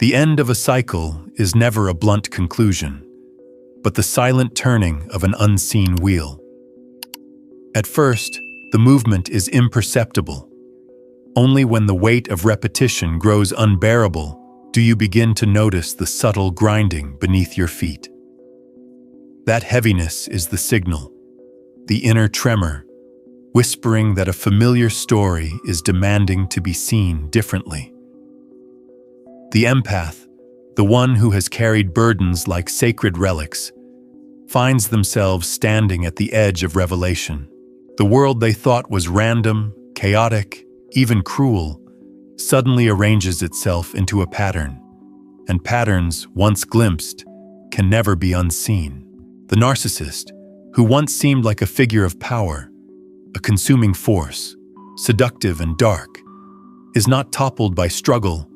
The end of a cycle is never a blunt conclusion, but the silent turning of an unseen wheel. At first, the movement is imperceptible. Only when the weight of repetition grows unbearable do you begin to notice the subtle grinding beneath your feet. That heaviness is the signal, the inner tremor, whispering that a familiar story is demanding to be seen differently. The empath, the one who has carried burdens like sacred relics, finds themselves standing at the edge of revelation. The world they thought was random, chaotic, even cruel, suddenly arranges itself into a pattern, and patterns, once glimpsed, can never be unseen. The narcissist, who once seemed like a figure of power, a consuming force, seductive and dark, is not toppled by struggle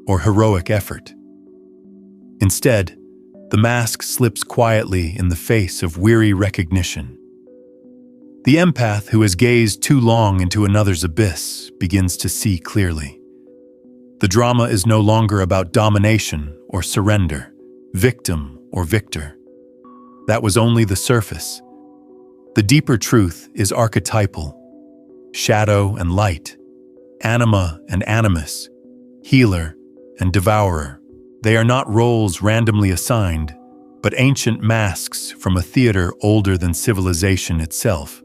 or heroic effort. Instead, the mask slips quietly in the face of weary recognition. The empath who has gazed too long into another's abyss begins to see clearly. The drama is no longer about domination or surrender, victim or victor. That was only the surface. The deeper truth is archetypal. Shadow and light, anima and animus, healer and devourer. They are not roles randomly assigned, but ancient masks from a theater older than civilization itself.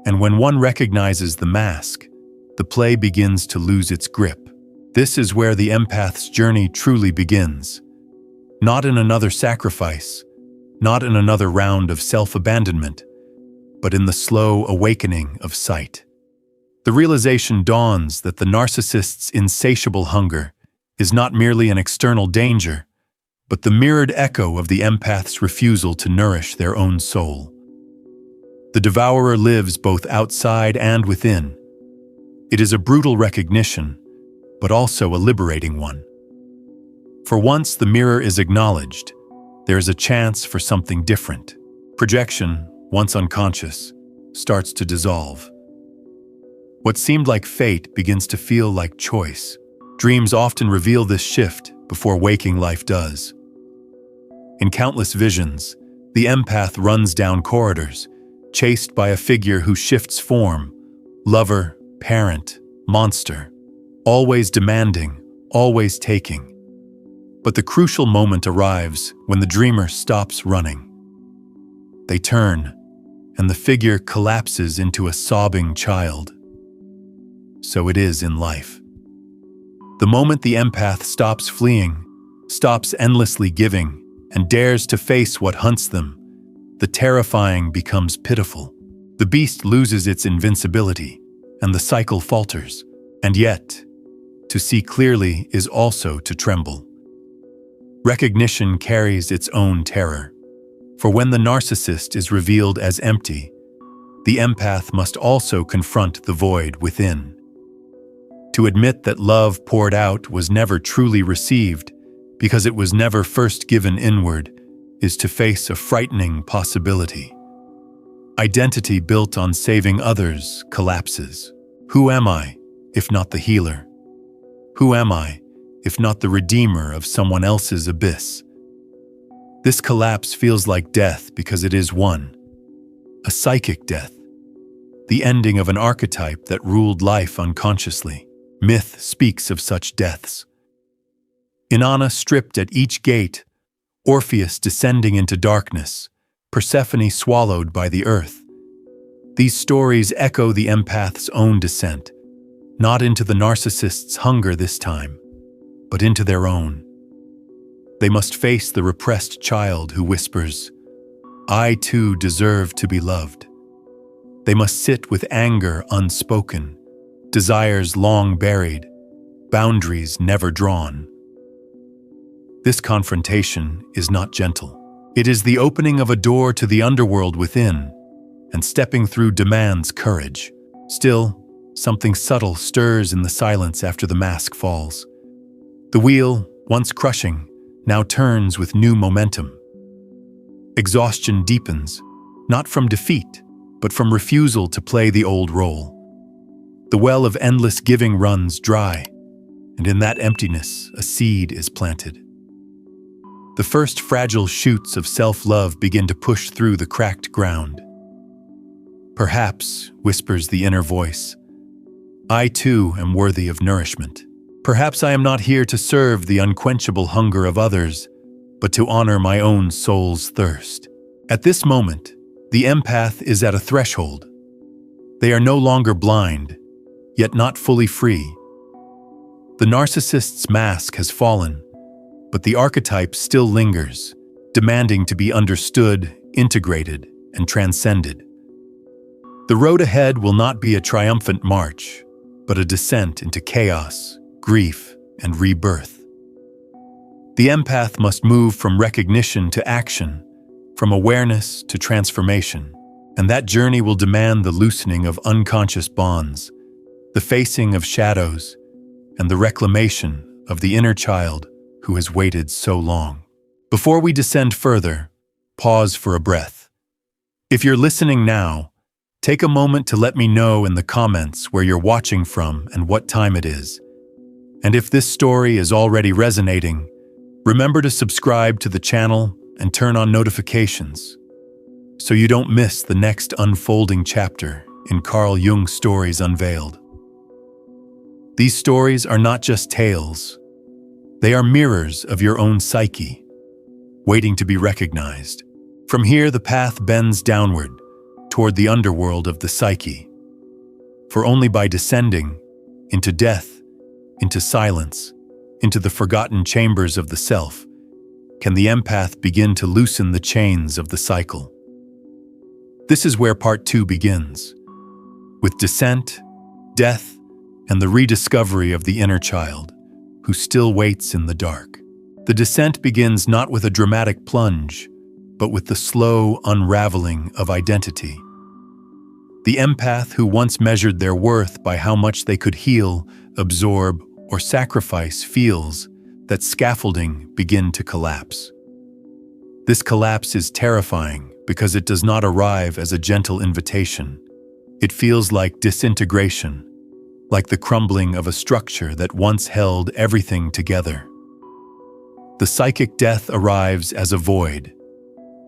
And when one recognizes the mask, the play begins to lose its grip. This is where the empath's journey truly begins. Not in another sacrifice, not in another round of self-abandonment, but in the slow awakening of sight. The realization dawns that the narcissist's insatiable hunger is not merely an external danger, but the mirrored echo of the empath's refusal to nourish their own soul. The devourer lives both outside and within. It is a brutal recognition, but also a liberating one. For once the mirror is acknowledged, there is a chance for something different. Projection, once unconscious, starts to dissolve. What seemed like fate begins to feel like choice. Dreams often reveal this shift before waking life does. In countless visions, the empath runs down corridors, chased by a figure who shifts form, lover, parent, monster, always demanding, always taking. But the crucial moment arrives when the dreamer stops running. They turn, and the figure collapses into a sobbing child. So it is in life. The moment the empath stops fleeing, stops endlessly giving, and dares to face what hunts them, the terrifying becomes pitiful. The beast loses its invincibility, and the cycle falters. And yet, to see clearly is also to tremble. Recognition carries its own terror. For when the narcissist is revealed as empty, the empath must also confront the void within. To admit that love poured out was never truly received because it was never first given inward is to face a frightening possibility. Identity built on saving others collapses. Who am I, if not the healer? Who am I, if not the redeemer of someone else's abyss? This collapse feels like death because it is one. A psychic death. The ending of an archetype that ruled life unconsciously. Myth speaks of such deaths. Inanna stripped at each gate, Orpheus descending into darkness, Persephone swallowed by the earth. These stories echo the empath's own descent, not into the narcissist's hunger this time, but into their own. They must face the repressed child who whispers, "I too deserve to be loved." They must sit with anger unspoken, desires long buried, boundaries never drawn. This confrontation is not gentle. It is the opening of a door to the underworld within, and stepping through demands courage. Still, something subtle stirs in the silence after the mask falls. The wheel, once crushing, now turns with new momentum. Exhaustion deepens, not from defeat, but from refusal to play the old role. The well of endless giving runs dry. and in that emptiness, a seed is planted. The first fragile shoots of self-love begin to push through the cracked ground. Perhaps, whispers the inner voice, I too am worthy of nourishment. Perhaps I am not here to serve the unquenchable hunger of others, but to honor my own soul's thirst. At this moment, the empath is at a threshold. They are no longer blind, yet not fully free. The narcissist's mask has fallen, but the archetype still lingers, demanding to be understood, integrated, and transcended. The road ahead will not be a triumphant march, but a descent into chaos, grief, and rebirth. The empath must move from recognition to action, from awareness to transformation, and that journey will demand the loosening of unconscious bonds, the facing of shadows, and the reclamation of the inner child who has waited so long. Before we descend further, pause for a breath. If you're listening now, take a moment to let me know in the comments where you're watching from and what time it is. And if this story is already resonating, remember to subscribe to the channel and turn on notifications so you don't miss the next unfolding chapter in Jung Stories Unveiled. These stories are not just tales. They are mirrors of your own psyche, waiting to be recognized. From here, the path bends downward, toward the underworld of the psyche. For only by descending into death, into silence, into the forgotten chambers of the self, can the empath begin to loosen the chains of the cycle. This is where part 2 begins, with descent, death, and the rediscovery of the inner child, who still waits in the dark. The descent begins not with a dramatic plunge, but with the slow unraveling of identity. The empath who once measured their worth by how much they could heal, absorb, or sacrifice feels that scaffolding begin to collapse. This collapse is terrifying because it does not arrive as a gentle invitation. It feels like disintegration, like the crumbling of a structure that once held everything together. The psychic death arrives as a void,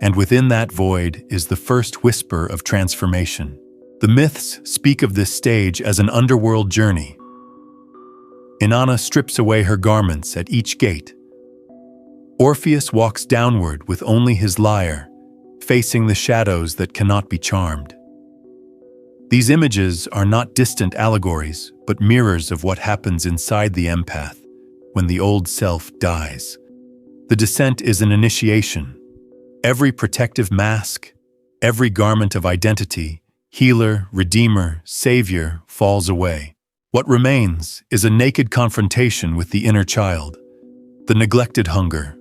and within that void is the first whisper of transformation. The myths speak of this stage as an underworld journey. Inanna strips away her garments at each gate. Orpheus walks downward with only his lyre, facing the shadows that cannot be charmed. These images are not distant allegories, but mirrors of what happens inside the empath when the old self dies. The descent is an initiation. Every protective mask, every garment of identity, healer, redeemer, savior, falls away. What remains is a naked confrontation with the inner child, the neglected hunger,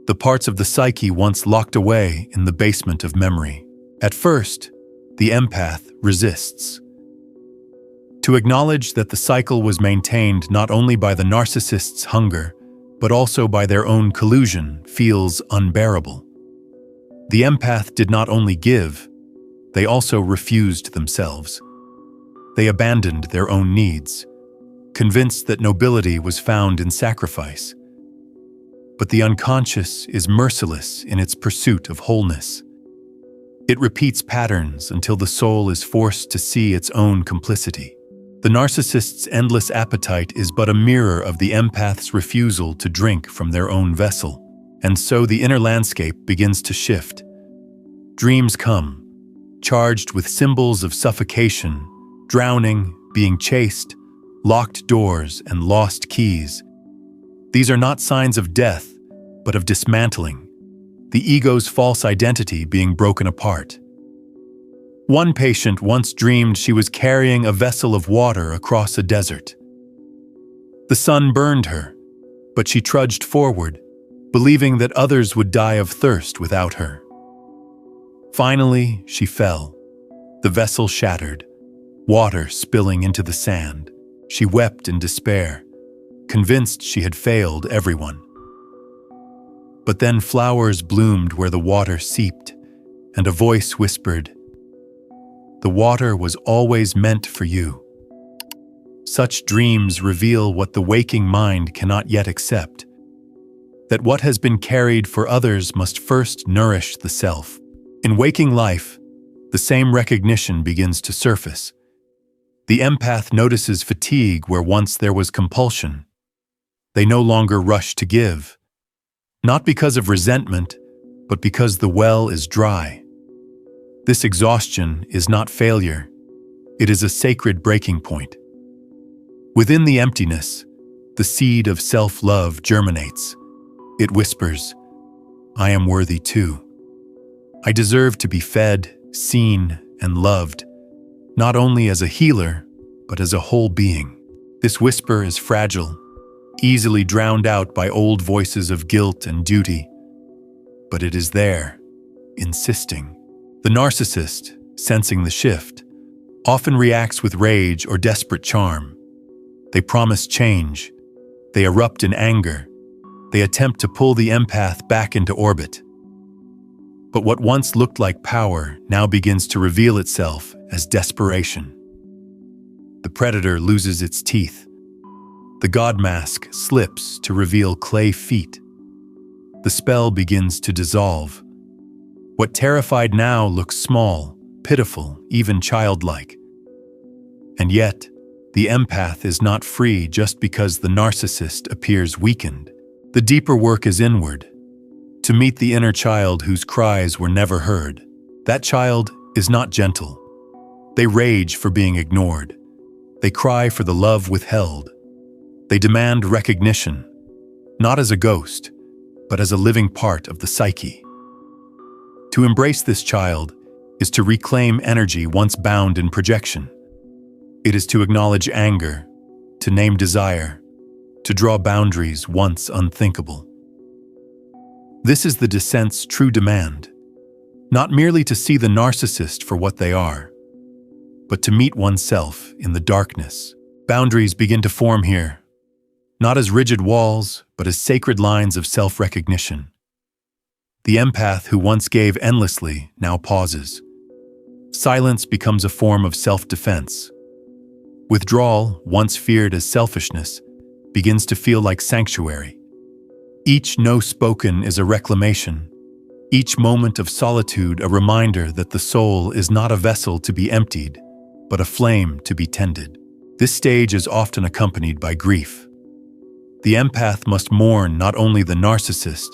the parts of the psyche once locked away in the basement of memory. At first, the empath resists. To acknowledge that the cycle was maintained not only by the narcissist's hunger, but also by their own collusion feels unbearable. The empath did not only give, they also refused themselves. They abandoned their own needs, convinced that nobility was found in sacrifice. But the unconscious is merciless in its pursuit of wholeness. It repeats patterns until the soul is forced to see its own complicity. The narcissist's endless appetite is but a mirror of the empath's refusal to drink from their own vessel. And so the inner landscape begins to shift. Dreams come, charged with symbols of suffocation, drowning, being chased, locked doors, and lost keys. These are not signs of death, but of dismantling, the ego's false identity being broken apart. One patient once dreamed she was carrying a vessel of water across a desert. The sun burned her, but she trudged forward, believing that others would die of thirst without her. Finally, she fell. The vessel shattered, water spilling into the sand. She wept in despair, convinced she had failed everyone. But then flowers bloomed where the water seeped, and a voice whispered, "The water was always meant for you." Such dreams reveal what the waking mind cannot yet accept, that what has been carried for others must first nourish the self. In waking life, the same recognition begins to surface. The empath notices fatigue where once there was compulsion. They no longer rush to give, not because of resentment, but because the well is dry. This exhaustion is not failure. It is a sacred breaking point. Within the emptiness, the seed of self-love germinates. It whispers, "I am worthy too. I deserve to be fed, seen, and loved, not only as a healer, but as a whole being." This whisper is fragile, easily drowned out by old voices of guilt and duty. But it is there, insisting. The narcissist, sensing the shift, often reacts with rage or desperate charm. They promise change. They erupt in anger. They attempt to pull the empath back into orbit. But what once looked like power now begins to reveal itself as desperation. The predator loses its teeth. The god mask slips to reveal clay feet. The spell begins to dissolve. What terrified now looks small, pitiful, even childlike. And yet, the empath is not free just because the narcissist appears weakened. The deeper work is inward, to meet the inner child whose cries were never heard. That child is not gentle. They rage for being ignored. They cry for the love withheld. They demand recognition, not as a ghost, but as a living part of the psyche. To embrace this child is to reclaim energy once bound in projection. It is to acknowledge anger, to name desire, to draw boundaries once unthinkable. This is the descent's true demand, not merely to see the narcissist for what they are, but to meet oneself in the darkness. Boundaries begin to form here, not as rigid walls, but as sacred lines of self-recognition. The empath who once gave endlessly now pauses. Silence becomes a form of self-defense. Withdrawal, once feared as selfishness, begins to feel like sanctuary. Each no spoken is a reclamation. Each moment of solitude a reminder that the soul is not a vessel to be emptied, but a flame to be tended. This stage is often accompanied by grief. The empath must mourn not only the narcissist,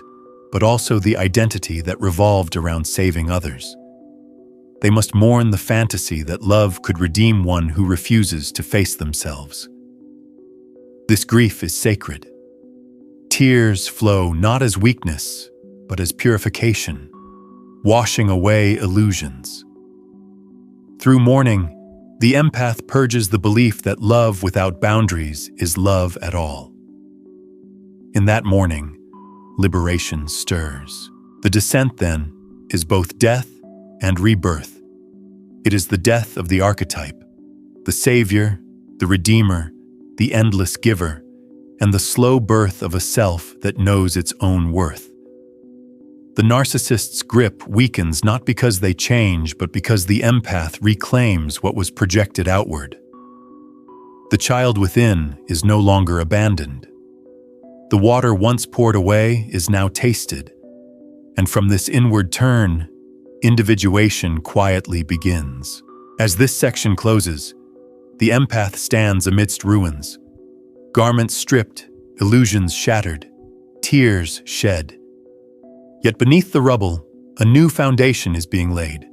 but also the identity that revolved around saving others. They must mourn the fantasy that love could redeem one who refuses to face themselves. This grief is sacred. Tears flow not as weakness, but as purification, washing away illusions. Through mourning, the empath purges the belief that love without boundaries is love at all. In that mourning, liberation stirs. The descent, then, is both death and rebirth. It is the death of the archetype, the savior, the redeemer, the endless giver, and the slow birth of a self that knows its own worth. The narcissist's grip weakens not because they change, but because the empath reclaims what was projected outward. The child within is no longer abandoned. The water once poured away is now tasted, and from this inward turn, individuation quietly begins. As this section closes, the empath stands amidst ruins, garments stripped, illusions shattered, tears shed. Yet beneath the rubble, a new foundation is being laid.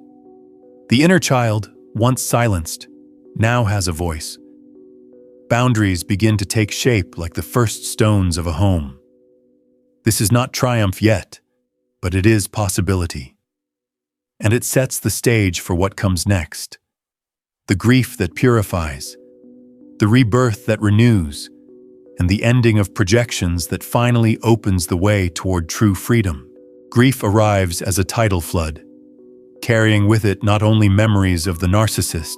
The inner child, once silenced, now has a voice. Boundaries begin to take shape like the first stones of a home. This is not triumph yet, but it is possibility. And it sets the stage for what comes next. The grief that purifies, the rebirth that renews, and the ending of projections that finally opens the way toward true freedom. Grief arrives as a tidal flood, carrying with it not only memories of the narcissist,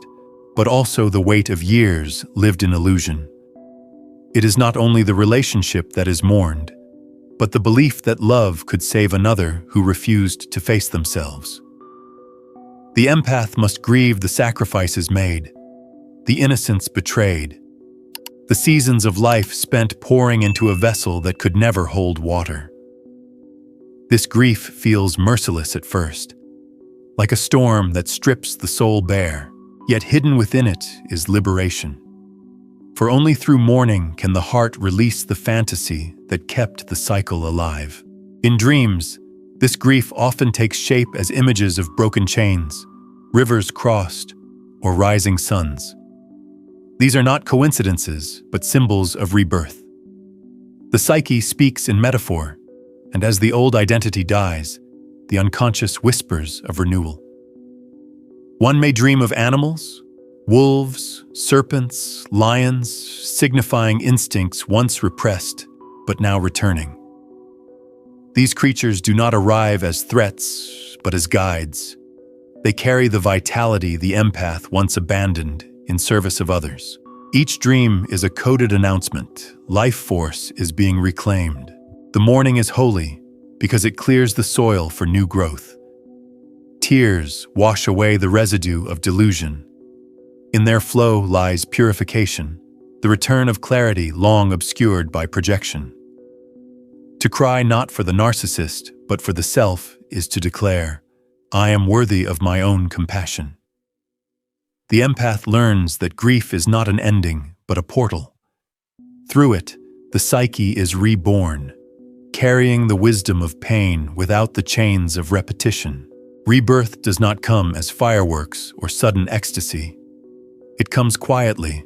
but also the weight of years lived in illusion. It is not only the relationship that is mourned, but the belief that love could save another who refused to face themselves. The empath must grieve the sacrifices made, the innocence betrayed, the seasons of life spent pouring into a vessel that could never hold water. This grief feels merciless at first, like a storm that strips the soul bare, yet hidden within it is liberation. For only through mourning can the heart release the fantasy that kept the cycle alive. In dreams, this grief often takes shape as images of broken chains, rivers crossed, or rising suns. These are not coincidences, but symbols of rebirth. The psyche speaks in metaphor, and as the old identity dies, the unconscious whispers of renewal. One may dream of animals, wolves, serpents, lions, signifying instincts once repressed, but now returning. These creatures do not arrive as threats, but as guides. They carry the vitality the empath once abandoned in service of others. Each dream is a coded announcement. Life force is being reclaimed. The morning is holy because it clears the soil for new growth. Tears wash away the residue of delusion. In their flow lies purification, the return of clarity long obscured by projection. To cry not for the narcissist, but for the self is to declare, I am worthy of my own compassion. The empath learns that grief is not an ending, but a portal. Through it, the psyche is reborn, carrying the wisdom of pain without the chains of repetition. Rebirth does not come as fireworks or sudden ecstasy. It comes quietly,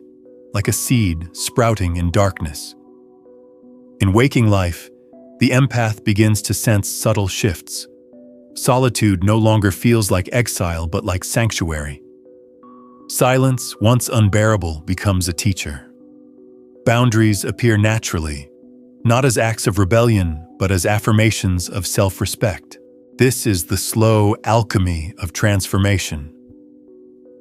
like a seed sprouting in darkness. In waking life, the empath begins to sense subtle shifts. Solitude no longer feels like exile, but like sanctuary. Silence, once unbearable, becomes a teacher. Boundaries appear naturally, not as acts of rebellion, but as affirmations of self-respect. This is the slow alchemy of transformation.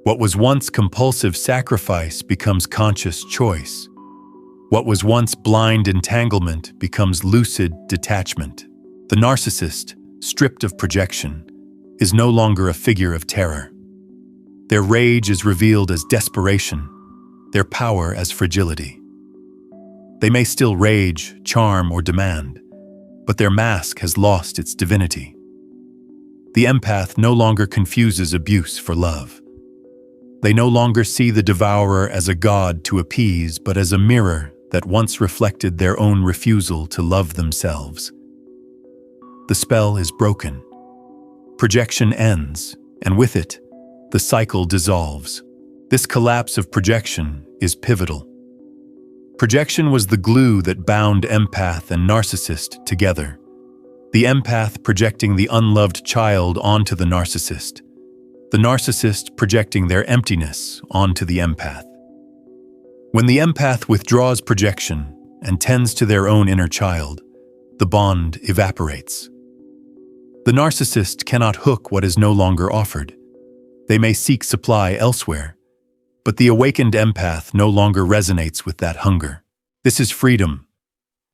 What was once compulsive sacrifice becomes conscious choice. What was once blind entanglement becomes lucid detachment. The narcissist, stripped of projection, is no longer a figure of terror. Their rage is revealed as desperation, their power as fragility. They may still rage, charm, or demand, but their mask has lost its divinity. The empath no longer confuses abuse for love. They no longer see the devourer as a god to appease, but as a mirror that once reflected their own refusal to love themselves. The spell is broken. Projection ends, and with it, the cycle dissolves. This collapse of projection is pivotal. Projection was the glue that bound empath and narcissist together. The empath projecting the unloved child onto the narcissist projecting their emptiness onto the empath. When the empath withdraws projection and tends to their own inner child, the bond evaporates. The narcissist cannot hook what is no longer offered. They may seek supply elsewhere, but the awakened empath no longer resonates with that hunger. This is freedom,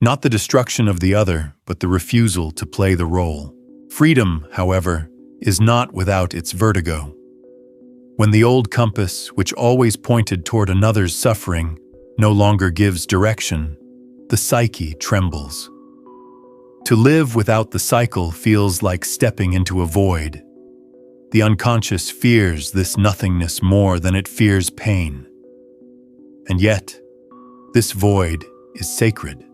not the destruction of the other, but the refusal to play the role. Freedom, however, is not without its vertigo. When the old compass, which always pointed toward another's suffering, no longer gives direction, the psyche trembles. To live without the cycle feels like stepping into a void. The unconscious fears this nothingness more than it fears pain. And yet, this void is sacred.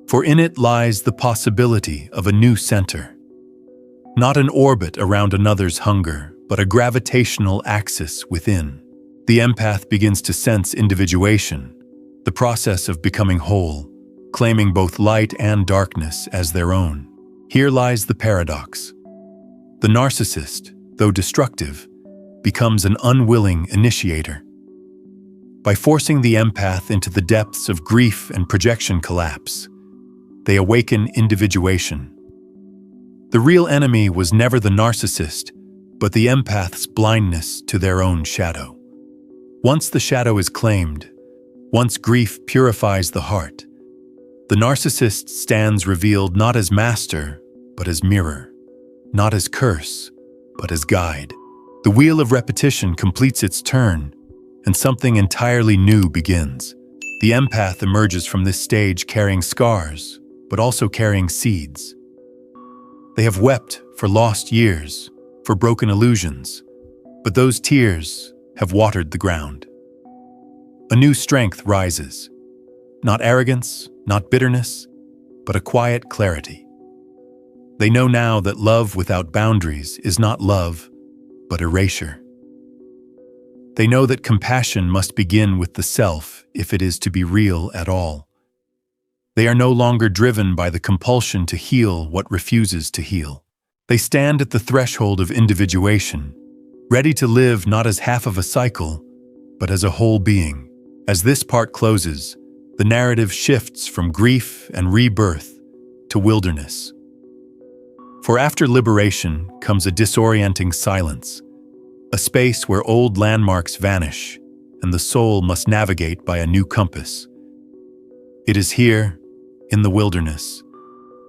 For in it lies the possibility of a new center. Not an orbit around another's hunger, but a gravitational axis within. The empath begins to sense individuation, the process of becoming whole, claiming both light and darkness as their own. Here lies the paradox. The narcissist, though destructive, becomes an unwilling initiator. By forcing the empath into the depths of grief and projection collapse, they awaken individuation. The real enemy was never the narcissist, but the empath's blindness to their own shadow. Once the shadow is claimed, once grief purifies the heart, the narcissist stands revealed not as master, but as mirror, not as curse, but as guide. The wheel of repetition completes its turn, and something entirely new begins. The empath emerges from this stage carrying scars, but also carrying seeds. They have wept for lost years, for broken illusions, but those tears have watered the ground. A new strength rises. Not arrogance, not bitterness, but a quiet clarity. They know now that love without boundaries is not love, but erasure. They know that compassion must begin with the self if it is to be real at all. They are no longer driven by the compulsion to heal what refuses to heal. They stand at the threshold of individuation, ready to live not as half of a cycle, but as a whole being. As this part closes, the narrative shifts from grief and rebirth to wilderness. For after liberation comes a disorienting silence, a space where old landmarks vanish and the soul must navigate by a new compass. It is here, in the wilderness,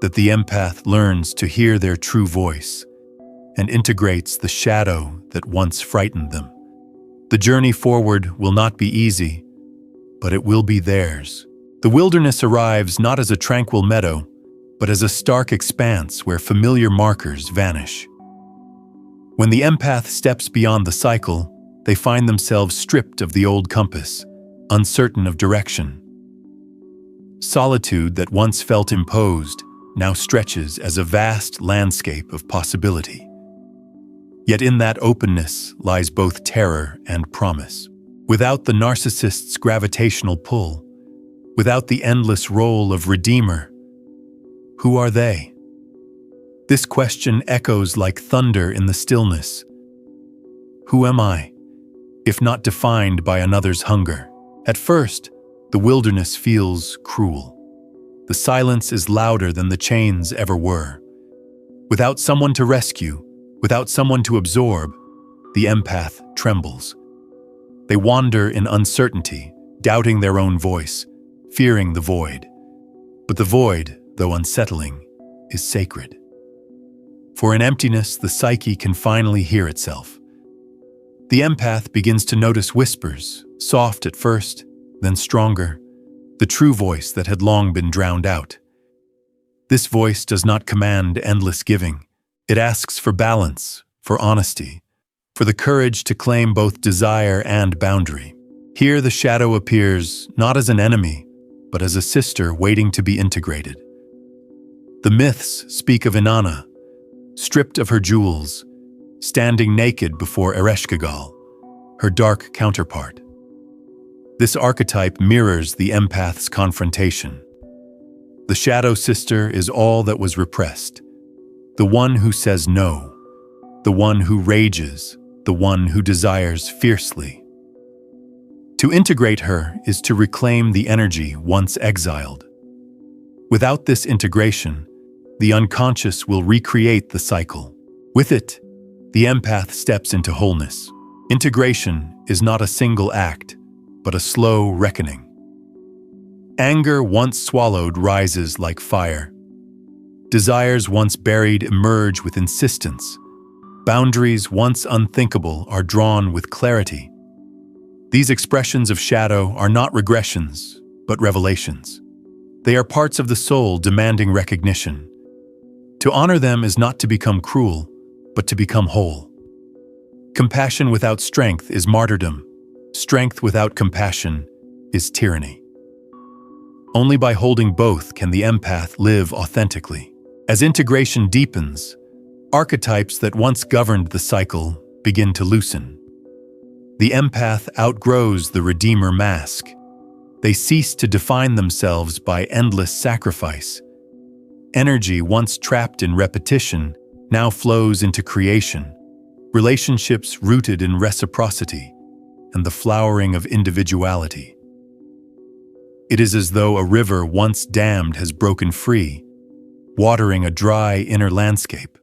that the empath learns to hear their true voice and integrates the shadow that once frightened them. The journey forward will not be easy, but it will be theirs. The wilderness arrives not as a tranquil meadow, but as a stark expanse where familiar markers vanish. When the empath steps beyond the cycle, they find themselves stripped of the old compass, uncertain of direction. Solitude that once felt imposed now stretches as a vast landscape of possibility. Yet in that openness lies both terror and promise. Without the narcissist's gravitational pull, without the endless role of redeemer, who are they? This question echoes like thunder in the stillness. Who am I, if not defined by another's hunger? At first, the wilderness feels cruel. The silence is louder than the chains ever were. Without someone to rescue, without someone to absorb, the empath trembles. They wander in uncertainty, doubting their own voice, fearing the void. But the void, though unsettling, is sacred. For in emptiness, the psyche can finally hear itself. The empath begins to notice whispers, soft at first, then stronger, the true voice that had long been drowned out. This voice does not command endless giving. It asks for balance, for honesty, for the courage to claim both desire and boundary. Here the shadow appears not as an enemy, but as a sister waiting to be integrated. The myths speak of Inanna, stripped of her jewels, standing naked before Ereshkigal, her dark counterpart. This archetype mirrors the empath's confrontation. The shadow sister is all that was repressed, the one who says no, the one who rages, the one who desires fiercely. To integrate her is to reclaim the energy once exiled. Without this integration, the unconscious will recreate the cycle. With it, the empath steps into wholeness. Integration is not a single act, but a slow reckoning. Anger once swallowed rises like fire. Desires once buried emerge with insistence. Boundaries once unthinkable are drawn with clarity. These expressions of shadow are not regressions, but revelations. They are parts of the soul demanding recognition. To honor them is not to become cruel, but to become whole. Compassion without strength is martyrdom. Strength without compassion is tyranny. Only by holding both can the empath live authentically. As integration deepens, archetypes that once governed the cycle begin to loosen. The empath outgrows the redeemer mask. They cease to define themselves by endless sacrifice. Energy once trapped in repetition now flows into creation, relationships rooted in reciprocity, and the flowering of individuality. It is as though a river once dammed has broken free, watering a dry inner landscape.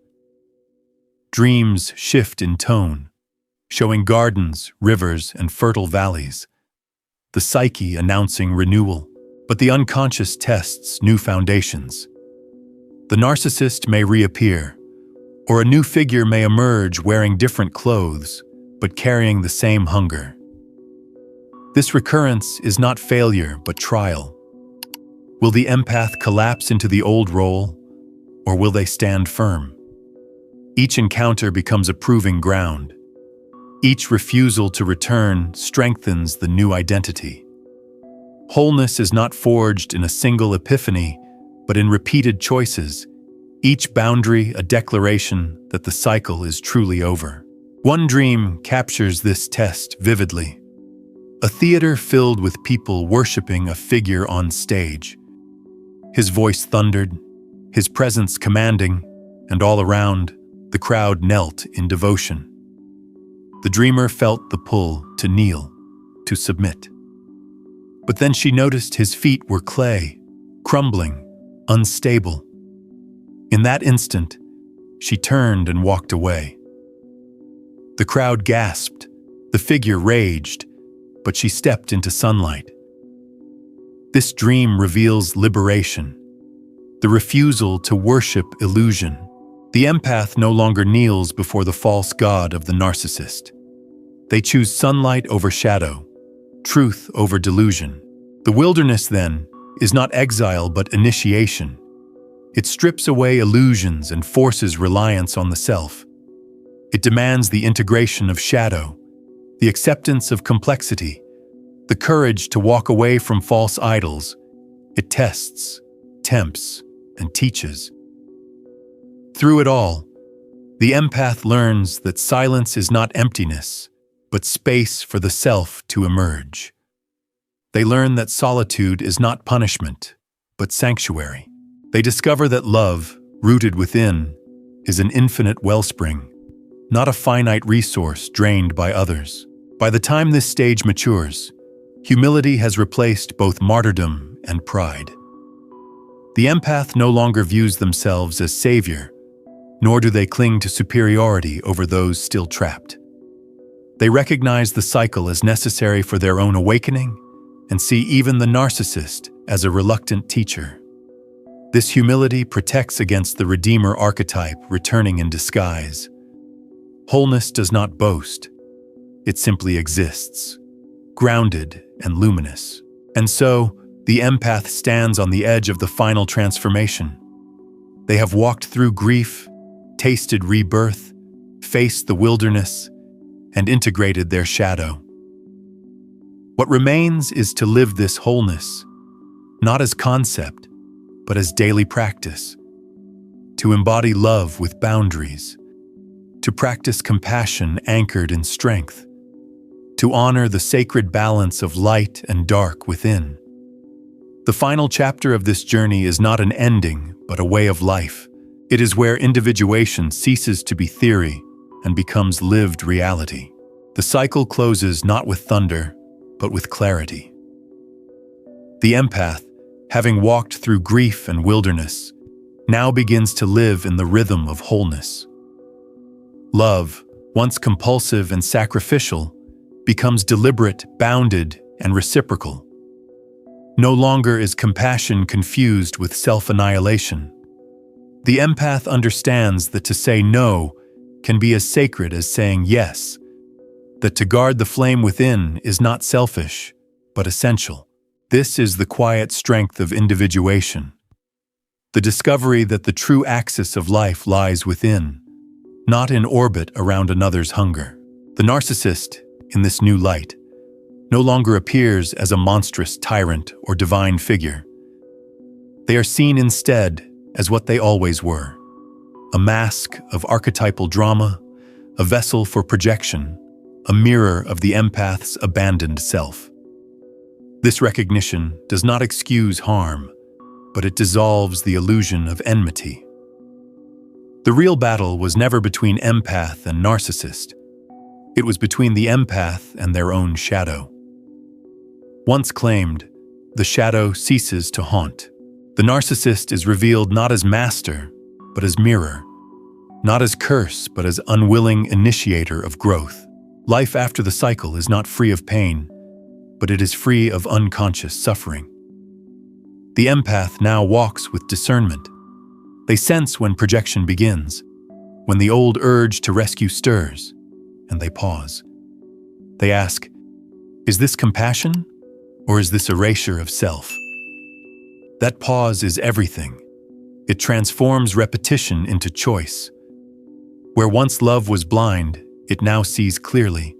Dreams shift in tone, showing gardens, rivers, and fertile valleys, the psyche announcing renewal, but the unconscious tests new foundations. The narcissist may reappear, or a new figure may emerge wearing different clothes, but carrying the same hunger. This recurrence is not failure, but trial. Will the empath collapse into the old role, or will they stand firm? Each encounter becomes a proving ground. Each refusal to return strengthens the new identity. Wholeness is not forged in a single epiphany, but in repeated choices, each boundary a declaration that the cycle is truly over. One dream captures this test vividly. A theater filled with people worshiping a figure on stage. His voice thundered, his presence commanding, and all around, the crowd knelt in devotion. The dreamer felt the pull to kneel, to submit. But then she noticed his feet were clay, crumbling, unstable. In that instant, she turned and walked away. The crowd gasped, the figure raged, but she stepped into sunlight. This dream reveals liberation, the refusal to worship illusion. The empath no longer kneels before the false god of the narcissist. They choose sunlight over shadow, truth over delusion. The wilderness, then, is not exile but initiation. It strips away illusions and forces reliance on the self. It demands the integration of shadow, the acceptance of complexity, the courage to walk away from false idols. It tests, tempts, and teaches. Through it all, the empath learns that silence is not emptiness, but space for the self to emerge. They learn that solitude is not punishment, but sanctuary. They discover that love, rooted within, is an infinite wellspring, not a finite resource drained by others. By the time this stage matures, humility has replaced both martyrdom and pride. The empath no longer views themselves as savior, nor do they cling to superiority over those still trapped. They recognize the cycle as necessary for their own awakening and see even the narcissist as a reluctant teacher. This humility protects against the redeemer archetype returning in disguise. Wholeness does not boast. It simply exists, grounded and luminous. And so, the empath stands on the edge of the final transformation. They have walked through grief, tasted rebirth, faced the wilderness, and integrated their shadow. What remains is to live this wholeness, not as concept, but as daily practice. To embody love with boundaries, to practice compassion anchored in strength, to honor the sacred balance of light and dark within. The final chapter of this journey is not an ending, but a way of life. It is where individuation ceases to be theory and becomes lived reality. The cycle closes not with thunder, but with clarity. The empath, having walked through grief and wilderness, now begins to live in the rhythm of wholeness. Love, once compulsive and sacrificial, becomes deliberate, bounded, and reciprocal. No longer is compassion confused with self-annihilation. The empath understands that to say no can be as sacred as saying yes, that to guard the flame within is not selfish, but essential. This is the quiet strength of individuation, the discovery that the true axis of life lies within, not in orbit around another's hunger. The narcissist, in this new light, no longer appears as a monstrous tyrant or divine figure. They are seen instead as what they always were, a mask of archetypal drama, a vessel for projection, a mirror of the empath's abandoned self. This recognition does not excuse harm, but it dissolves the illusion of enmity. The real battle was never between empath and narcissist. It was between the empath and their own shadow. Once claimed, the shadow ceases to haunt. The narcissist is revealed not as master, but as mirror, not as curse, but as unwilling initiator of growth. Life after the cycle is not free of pain, but it is free of unconscious suffering. The empath now walks with discernment. They sense when projection begins, when the old urge to rescue stirs, and they pause. They ask, Is this compassion, or is this erasure of self? That pause is everything. It transforms repetition into choice. Where once love was blind, it now sees clearly.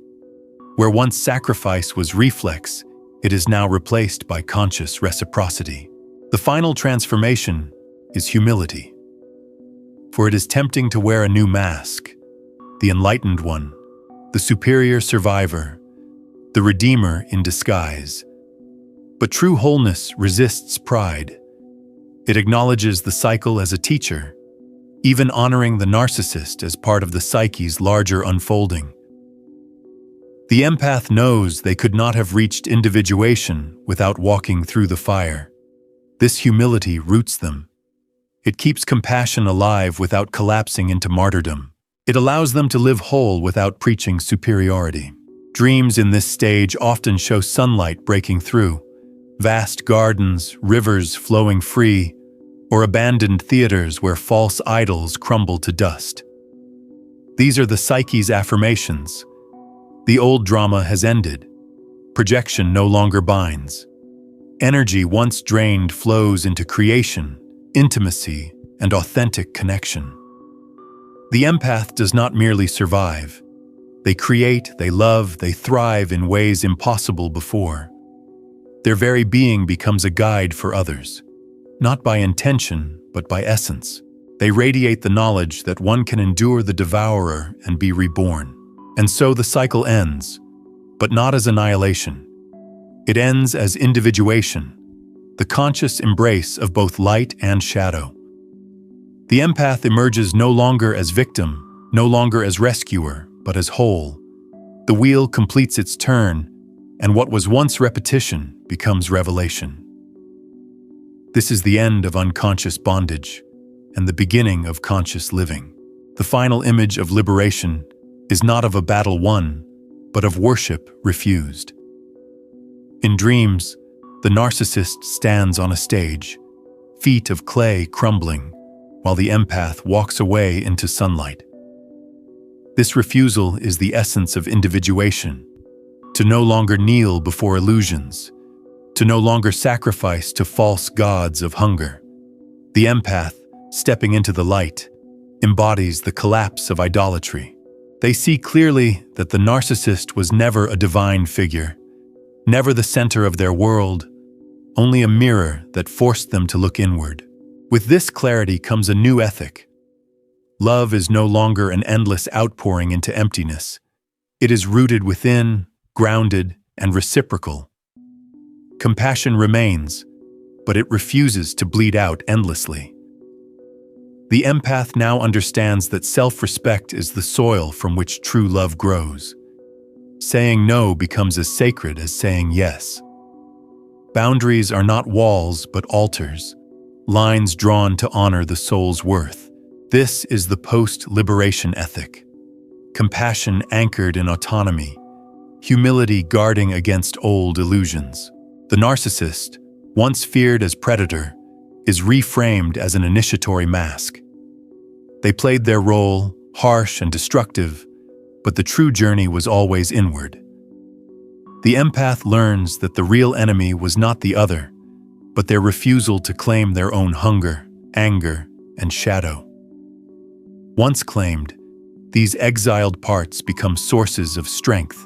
Where once sacrifice was reflex, it is now replaced by conscious reciprocity. The final transformation is humility. For it is tempting to wear a new mask, the enlightened one, the superior survivor, the redeemer in disguise. But true wholeness resists pride. It acknowledges the cycle as a teacher, even honoring the narcissist as part of the psyche's larger unfolding. The empath knows they could not have reached individuation without walking through the fire. This humility roots them. It keeps compassion alive without collapsing into martyrdom. It allows them to live whole without preaching superiority. Dreams in this stage often show sunlight breaking through, vast gardens, rivers flowing free, or abandoned theaters where false idols crumble to dust. These are the psyche's affirmations. The old drama has ended. Projection no longer binds. Energy once drained flows into creation, intimacy, and authentic connection. The empath does not merely survive. They create, they love, they thrive in ways impossible before. Their very being becomes a guide for others. Not by intention, but by essence. They radiate the knowledge that one can endure the devourer and be reborn. And so the cycle ends, but not as annihilation. It ends as individuation, the conscious embrace of both light and shadow. The empath emerges no longer as victim, no longer as rescuer, but as whole. The wheel completes its turn, and what was once repetition becomes revelation. This is the end of unconscious bondage and the beginning of conscious living. The final image of liberation is not of a battle won, but of worship refused. In dreams, the narcissist stands on a stage, feet of clay crumbling, while the empath walks away into sunlight. This refusal is the essence of individuation, to no longer kneel before illusions, to no longer sacrifice to false gods of hunger. The empath, stepping into the light, embodies the collapse of idolatry. They see clearly that the narcissist was never a divine figure, never the center of their world, only a mirror that forced them to look inward. With this clarity comes a new ethic. Love is no longer an endless outpouring into emptiness. It is rooted within, grounded, and reciprocal. Compassion remains, but it refuses to bleed out endlessly. The empath now understands that self-respect is the soil from which true love grows. Saying no becomes as sacred as saying yes. Boundaries are not walls but altars, lines drawn to honor the soul's worth. This is the post-liberation ethic. Compassion anchored in autonomy, humility guarding against old illusions. The narcissist, once feared as predator, is reframed as an initiatory mask. They played their role, harsh and destructive, but the true journey was always inward. The empath learns that the real enemy was not the other, but their refusal to claim their own hunger, anger, and shadow. Once claimed, these exiled parts become sources of strength.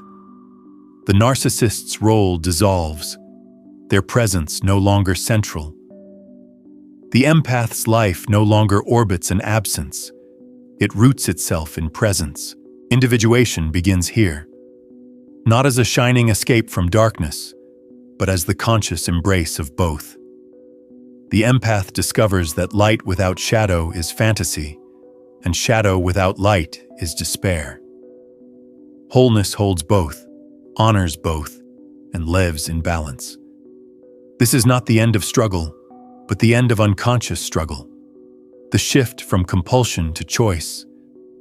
The narcissist's role dissolves, their presence no longer central. The empath's life no longer orbits an absence. It roots itself in presence. Individuation begins here, not as a shining escape from darkness, but as the conscious embrace of both. The empath discovers that light without shadow is fantasy, and shadow without light is despair. Wholeness holds both, honors both, and lives in balance. This is not the end of struggle, but the end of unconscious struggle. The shift from compulsion to choice,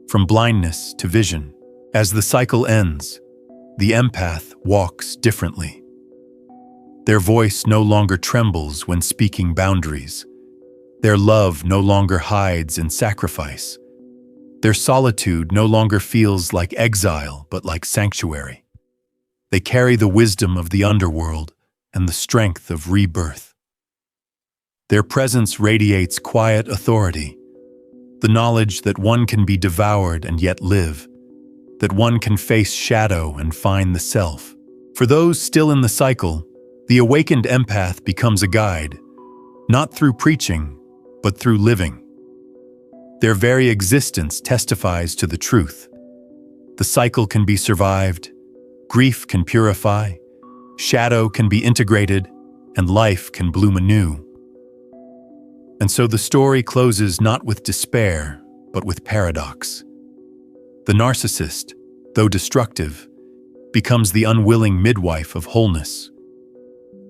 from blindness to vision. As the cycle ends, the empath walks differently. Their voice no longer trembles when speaking boundaries. Their love no longer hides in sacrifice. Their solitude no longer feels like exile, but like sanctuary. They carry the wisdom of the underworld and the strength of rebirth. Their presence radiates quiet authority, the knowledge that one can be devoured and yet live, that one can face shadow and find the self. For those still in the cycle, the awakened empath becomes a guide, not through preaching, but through living. Their very existence testifies to the truth. The cycle can be survived, grief can purify, shadow can be integrated, and life can bloom anew. And so the story closes not with despair, but with paradox. The narcissist, though destructive, becomes the unwilling midwife of wholeness.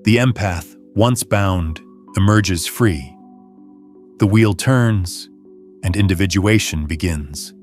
The empath, once bound, emerges free. The wheel turns, and individuation begins.